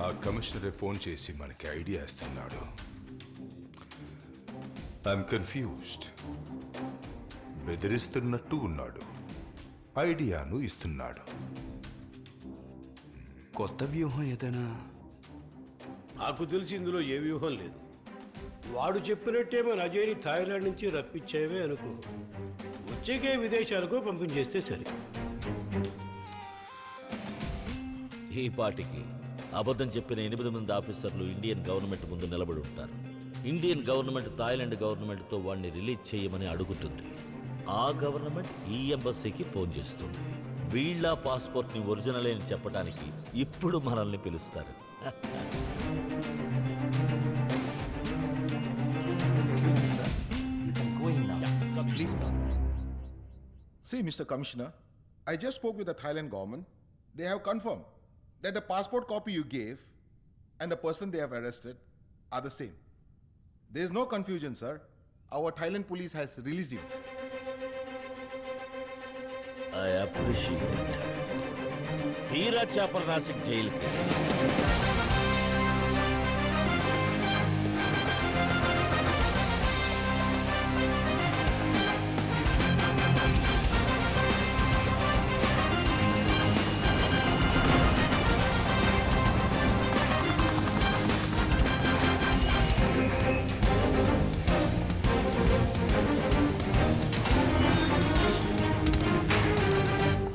ఆ కమిషనరే ఫోన్ చేసి మనకి ఐడియా ఇస్తున్నాడు. I'm confused. బెదిరిస్తున్నట్టు ఉన్నాడు, ఐడియాను ఇస్తున్నాడు. కొత్త వ్యూహం ఏదైనా? నాకు తెలిసి ఇందులో ఏ వ్యూహం లేదు. వాడు చెప్పినట్టే మన అజయ్ని థాయిలాండ్ నుంచి రప్పించేవే అనుకో, వచ్చేకే విదేశాలకు పంపించేస్తే సరే. ఈ పాటికి అబద్ధం చెప్పిన 8 మంది ఆఫీసర్లు ఇండియన్ గవర్నమెంట్ ముందు నిలబడి ఉంటారు. ఇండియన్ గవర్నమెంట్ థాయిలాండ్ గవర్నమెంట్తో వాడిని రిలీజ్ చేయమని అడుగుతుంది. ఆ గవర్నమెంట్ ఈ ఎంబసీకి ఫోన్ చేస్తుంది. వీళ్ళ పాస్పోర్ట్ని ఒరిజినల్ అని చెప్పడానికి ఇప్పుడు మనల్ని పిలుస్తారు. See, Mr. Commissioner, I just spoke with the Thailand government. They have confirmed that the passport copy you gave and the person they have arrested are the same. There is no confusion, sir. Our Thailand police has released him. I appreciate it. తీరా చేపల నాసిక్ జైలుకి.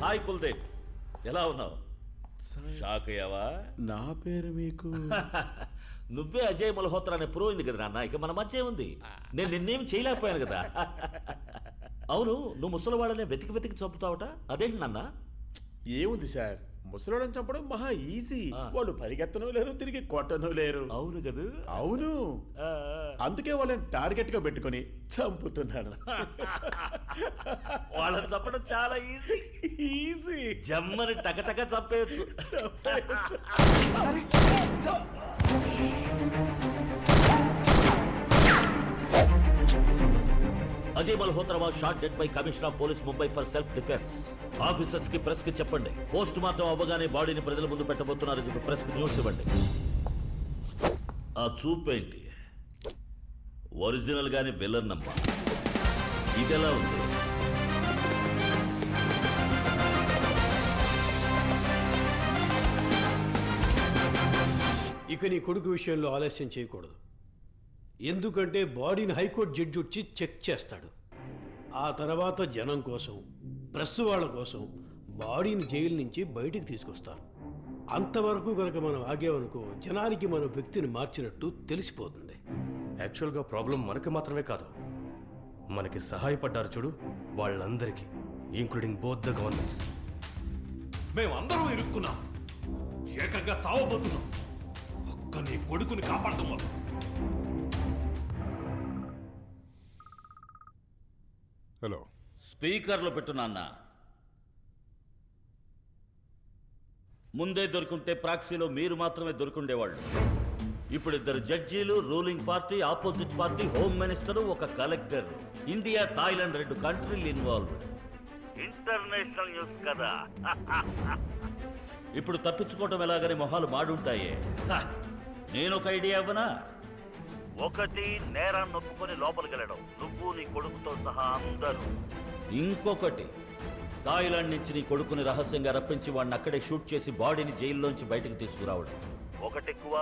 Hi Kuldeep, ఎలా ఉన్నావు? Shock అయ్యావా? నా పేరు మీకు నువ్వే అజయ్ మల్హోత్రా అనే ప్రూవ్ అయింది కదా నాన్న. ఇక మన మధ్య ఉంది. నేను నిన్నేం చేయలేకపోయాను కదా. అవును, నువ్వు ముసలివాళ్ళనే వెతికి వెతికి చంపుతావట, అదేంటి నాన్న? ఏముంది సార్, ముసలోళ్ళని చంపడం మహా ఈజీ. వాళ్ళు పరిగెత్తను లేరు, తిరిగి కొట్టను లేరు. అవును కదా. అవును, అందుకే వాళ్ళని టార్గెట్ గా పెట్టుకొని చంపుతున్నాను. వాళ్ళని చంపడం చాలా ఈజీ. ఈజీ, జమ్మని టకటక చంపేయచ్చు. Ajay Malhotra was shot dead by commissioner of police Mumbai for self defence. Officers కి ప్రెస్ కి చెప్పండి, పోస్ట్ మార్టం అవ్వగానే బాడీని ప్రజల ముందు పెట్టబోతున్నారని చెప్పి ప్రెస్ కి న్యూస్ ఇవ్వండి. ఆ చూపేంటి? ఒరిజినల్ గానే విలన్ అమ్మా. ఇదెలా ఉంది? ఇక నీ కొడుకు విషయంలో ఆలస్యం చేయకూడదు. ఎందుకంటే బాడీని హైకోర్టు జడ్జి వచ్చి చెక్ చేస్తాడు. ఆ తర్వాత జనం కోసం, ప్రెస్ వాళ్ళ కోసం బాడీని జైలు నుంచి బయటికి తీసుకొస్తారు. అంతవరకు కనుక మనం ఆగేవనుకో, జనానికి మన వ్యక్తిని మార్చినట్టు తెలిసిపోతుంది. యాక్చువల్గా ప్రాబ్లం మనకి మాత్రమే కాదు, మనకి సహాయపడ్డారు చూడు వాళ్ళందరికీ, ఇంక్లూడింగ్ బోత్ ద గవర్నమెంట్స్. మేమందరం ఇరుక్కున్నాం, ఏకంగా చావబోతున్నాం. ఒక్క నీ కొడుకుని కాపాడటం వల్ల. హలో, స్పీకర్లో పెట్టు నాన్న. ముందే దొరుకుంటే ప్రాక్సీలో మీరు మాత్రమే దొరుకుండేవాళ్ళు. ఇప్పుడు 2 జడ్జీలు, ruling party, opposite party, home minister, ఒక కలెక్టర్. ఇండియా, థాయిలాండ్ 2 కంట్రీలు ఇన్వాల్వ్డ్. ఇంటర్నేషనల్ న్యూస్ కదా. ఇప్పుడు తప్పించుకోవటం ఎలాగని మొహాలు మాడుంటాయే. నేను ఒక ఐడియా ఇవ్వనా? 1 నేరాన్ని ఒప్పుకొని లోపలికి వెళ్ళడం, నువ్వు నీ కొడుకుతో సహా అందరూ. ఇంకొకటి, థాయిలాండ్ నుంచి నీ కొడుకుని రహస్యంగా రప్పించి వాడిని అక్కడే షూట్ చేసి బాడీని జైల్లోంచి బయటకు తీసుకురావడం. 1 ఎక్కువ,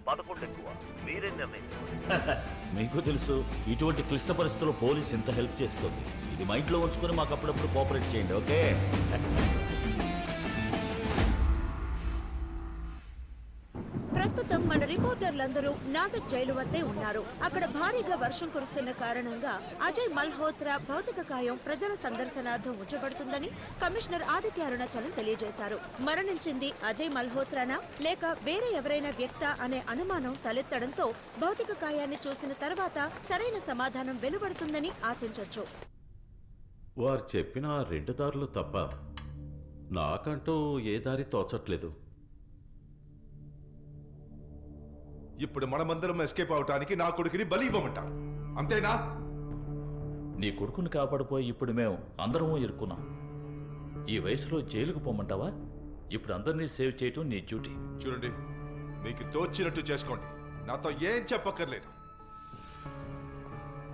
11 ఎక్కువ, మీరే నిర్ణయించండి. మీకు తెలుసు, ఇటువంటి క్లిష్ట పరిస్థితుల్లో పోలీస్ ఎంత హెల్ప్ చేస్తుంది. ఇది మైండ్లో ఉంచుకొని మాకు అప్పుడప్పుడు కోఆపరేట్ చేయండి, ఓకే? ప్రస్తుతం మన రిపోర్టర్లందరూ నాసిక్ జైలు వద్దే ఉన్నారు. అక్కడ భారీగా వర్షం కురుస్తున్న కారణంగా అజయ్ మల్హోత్రా భౌతిక కాయం ప్రజల సందర్శనార్థం ఉంచబడుతుందని కమిషనర్ ఆదిత్య అరుణాచలం తెలియజేశారు. మరణించింది అజయ్ మల్హోత్రానా లేక వేరే ఎవరైనా వ్యక్తా అనే అనుమానం తలెత్తడంతో భౌతిక కాయాన్ని చూసిన తర్వాత సరైన సమాధానం వెలువడుతుందని ఆశించొచ్చు. వారు చెప్పిన 2 దారులు తప్ప నాకంటూ ఏ దారి తోచట్లేదు. ఇప్పుడు మనమందరం ఎస్కేప్ అవటానికి నా కొడుకుని బలి ఇవ్వమంటారు, అంతేనా? నీ కొడుకుని కాపాడిపోయి ఇప్పుడు మేము అందరము ఇరుక్కున్నాం. ఈ వయసులో జైలుకు పోమంటావా? ఇప్పుడు అందరినీ సేవ్ చేయటం నీ డ్యూటీ. చూడండి, మీకు తోచినట్టు చేసుకోండి, నాతో ఏం చెప్పక్కర్లేదు.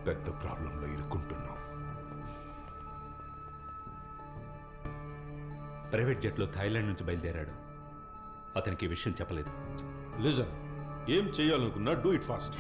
పెద్ద ప్రాబ్లంలో ఇరుక్కుంటున్నాం. ప్రైవేట్ జెట్లో థాయిలాండ్ నుంచి బయలుదేరాడు. అతనికి ఈ విషయం చెప్పలేదు. లిజన్, ఏం చేయాలనుకున్నా డూ ఇట్ ఫాస్ట్.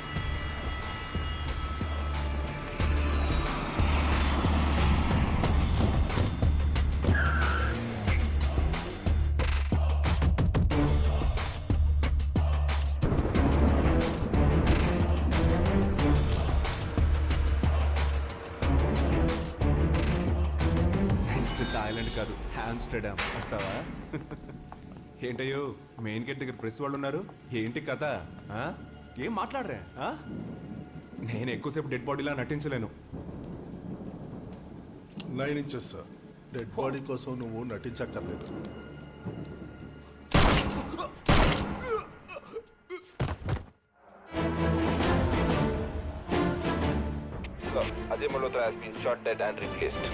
థాయిలాండ్ కాదు, ఆమ్స్టర్డామ్. వస్తావా? ఏంటయ్యో, మెయిన్ గేట్ దగ్గర ప్రెస్ వాళ్ళు ఉన్నారు. ఏంటి కథ? ఏం మాట్లాడరా? నేను ఎక్కువసేపు డెడ్ బాడీలా నటించలేను. 9 inches సార్. డెడ్ బాడీ కోసం నువ్వు నటించక్కర్లేదు. Ajay Malhotra has been shot dead and replaced.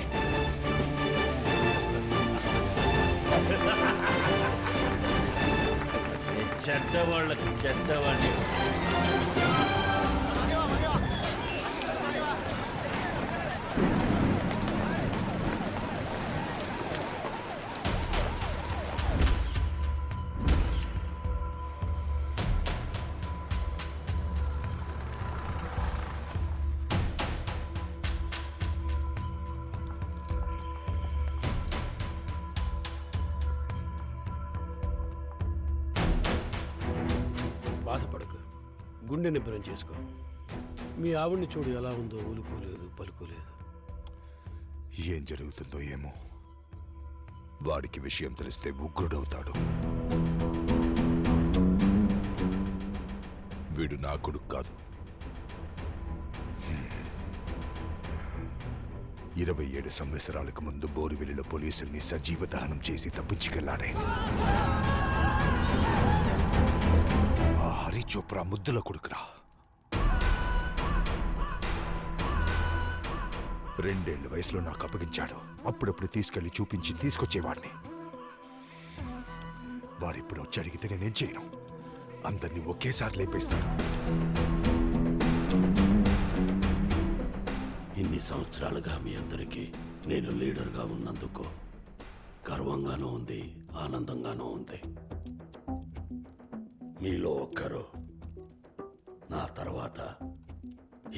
చెడ్డవాళ్ళకి చెడ్డవాడిని. బాధపడకు, గుండె నిబ్బరం చేసుకో. మీ ఆవిడ్ని చూడు, ఎలా ఉందో, ఊలుకోలేదు, పలుకోలేదు. ఏం జరుగుతుందో ఏమో. వాడికి విషయం తెలిస్తే ఉగ్రుడవుతాడు. వీడు నా కొడుకు కాదు. 27 సంవత్సరాలకు ముందు బోరివెల్లిలో పోలీసుల్ని సజీవ దహనం చేసి తప్పించుకెళ్లాడే ఆ హరి చోప్రా ముద్దుల కొడుకురా. 2 ఏళ్ల వయసులో నాకు అప్పగించాడు. అప్పుడప్పుడు తీసుకెళ్లి చూపించి తీసుకొచ్చేవాడిని. వాడిప్పుడు వచ్చి అడిగితే నేనేం చేయను. అందరినీ ఒకేసారి లేపేస్తాను. ఇన్ని సంవత్సరాలుగా మీ అందరికీ నేను లీడర్గా ఉన్నందుకు గర్వంగానూ ఉంది, ఆనందంగానూ ఉంది. మీలో ఒక్కరు నా తర్వాత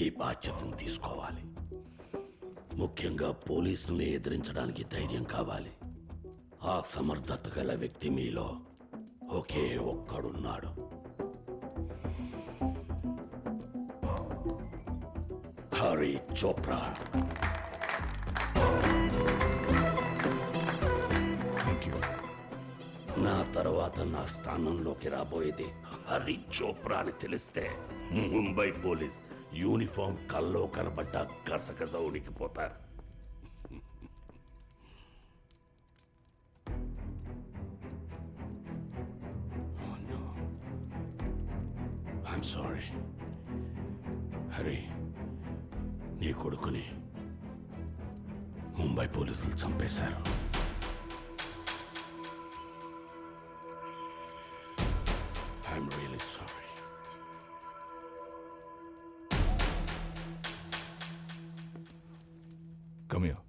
ఈ బాధ్యతను తీసుకోవాలి. ముఖ్యంగా పోలీసుల్ని ఎదిరించడానికి ధైర్యం కావాలి. ఆ సమర్థత గల వ్యక్తి మీలో ఒకే ఒక్కడున్నాడు. హరి చోప్రా. నా తర్వాత నా స్థానంలోకి రాబోయేది హరి చోప్రా అని తెలిస్తే ముంబై పోలీస్ యూనిఫామ్ కల్లో కనబడ్డ గసగస ఉడికిపోతారు. ఐఎమ్ సారీ హరి, నీ కొడుకుని ముంబై పోలీసులు చంపేశారు. I'm really sorry. Come here.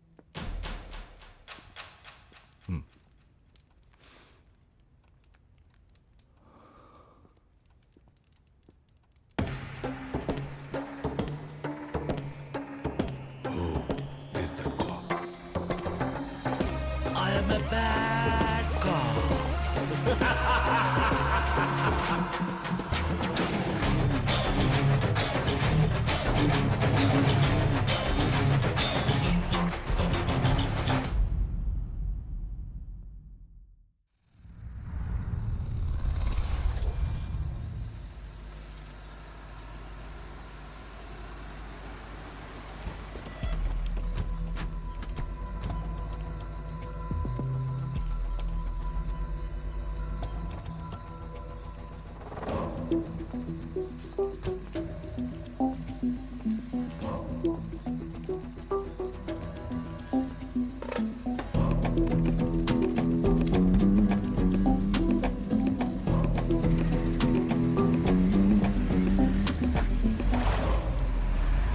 Who is the cop? I am a bad cop.